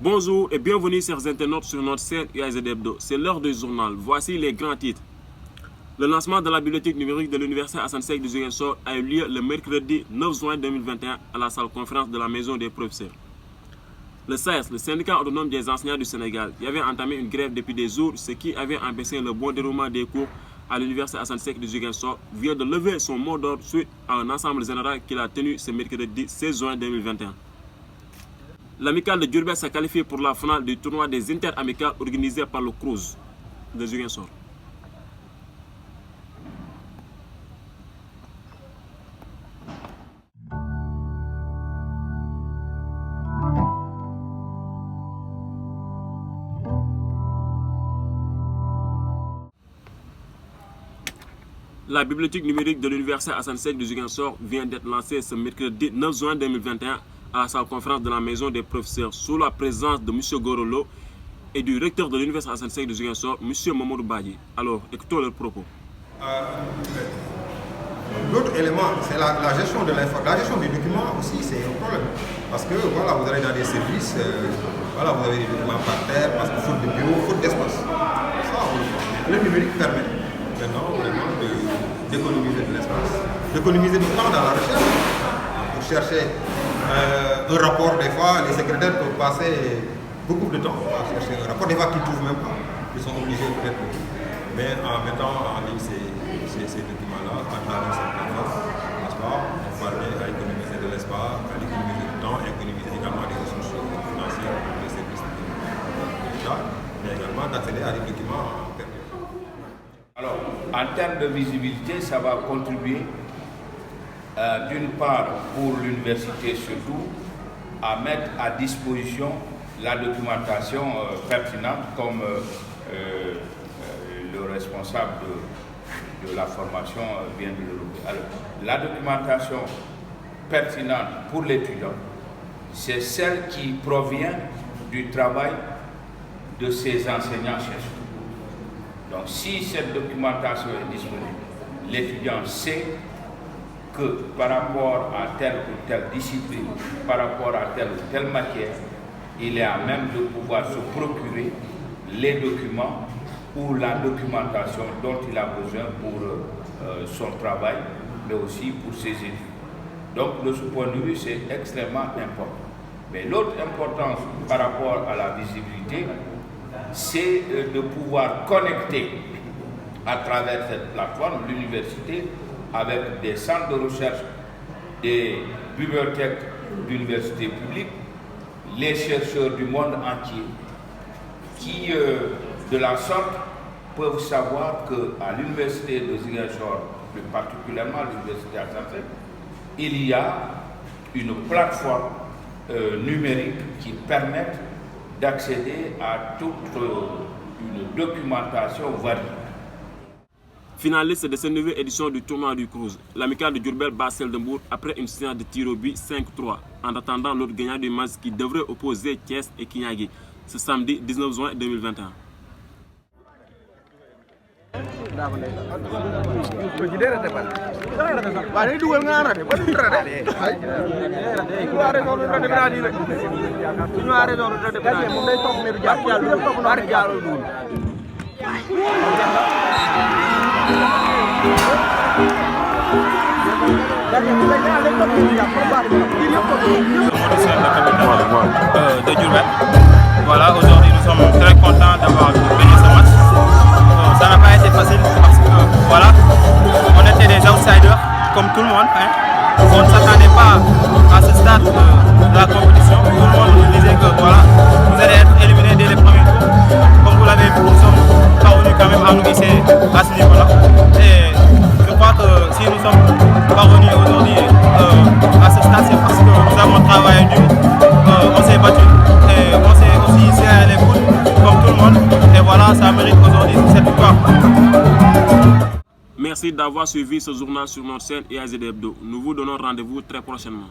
Bonjour et bienvenue chers internautes sur notre chaîne UAZ Hebdo. C'est l'heure du journal. Voici les grands titres. Le lancement de la bibliothèque numérique de l'Université Assane Seck de Ziguinchor a eu lieu le mercredi 9 juin 2021 à la salle conférence de la Maison des professeurs. Le SAES, le syndicat autonome des enseignants du Sénégal, y avait entamé une grève depuis des jours, ce qui avait empêché le bon déroulement des cours à l'Université Assane Seck de Ziguinchor, vient de lever son mot d'ordre suite à un ensemble général qu'il a tenu ce mercredi 16 juin 2021. L'amicale de Diourbel s'est qualifiée pour la finale du tournoi des interamicales organisé par le CROUS de Ziguinchor. La bibliothèque numérique de l'Université Assane Seck de Ziguinchor vient d'être lancée ce mercredi 9 juin 2021 à la salle conférence de la Maison des professeurs sous la présence de M. Gorolo et du recteur de l'Université Assane Seck de Ziguinchor, M. Mamadou Badji. Alors, écoutons leurs propos. L'autre élément, c'est la gestion de l'information. La gestion du document aussi, c'est un problème. Parce que voilà, vous allez dans des services, voilà, vous avez des documents par terre, parce que faute de bureau, faute d'espace. Ça, le numérique permet maintenant vraiment d'économiser de l'espace, d'économiser du temps dans la recherche. Pour chercher un rapport, des fois, les secrétaires peuvent passer beaucoup de temps à chercher un rapport, des fois qu'ils ne trouvent même pas. Ils sont obligés peut-être, mais en mettant en ligne ces documents-là, en travers cette plateforme, n'est-ce pas, on parvient à économiser de l'espace, à économiser du temps, et économiser également des ressources financières pour les services de l'État, mais également d'accéder à des documents en période. Alors, en termes de visibilité, ça va contribuer d'une part pour l'université surtout à mettre à disposition la documentation pertinente comme le responsable de la formation vient de le dire. Alors, la documentation pertinente pour l'étudiant, c'est celle qui provient du travail de ses enseignants-chercheurs. Donc si cette documentation est disponible, l'étudiant sait que par rapport à telle ou telle discipline, par rapport à telle ou telle matière, il est à même de pouvoir se procurer les documents ou la documentation dont il a besoin pour son travail, mais aussi pour ses études. Donc de ce point de vue, c'est extrêmement important. Mais l'autre importance par rapport à la visibilité, c'est de pouvoir connecter à travers cette plateforme l'université avec des centres de recherche, des bibliothèques d'universités publiques, les chercheurs du monde entier qui, de la sorte, peuvent savoir qu'à l'université de Ziguinchor, plus particulièrement à l'université Assane Seck, il y a une plateforme numérique qui permet d'accéder à toute une documentation variée. Finaliste de cette nouvelle édition du tournoi du CROUS, l'amicale de Diourbel bat celle de Mbour après une séance de tir au but 5-3, en attendant l'autre gagnant du match qui devrait opposer Thiès et Kinyagi ce samedi 19 juin 2021. De Diourbel. Voilà, aujourd'hui nous sommes très contents d'avoir gagné ce match. Ça n'a pas été facile parce que voilà, on était des outsiders comme tout le monde. On ne s'attendait pas à ce stade de la compétition. Tout le monde nous disait que voilà, vous allez être éliminés dès les premiers tours. Comme vous l'avez vu, nous sommes parvenus quand même à nous hisser à ce niveau-là. Et je crois que si nous sommes parvenus aujourd'hui à ce stade, c'est parce que nous avons travaillé dur, on s'est battu et on s'est aussi serré les coudes comme tout le monde. Et voilà, ça mérite aujourd'hui cette victoire. Merci d'avoir suivi ce journal sur notre chaîne UAZ Hebdo. Nous vous donnons rendez-vous très prochainement.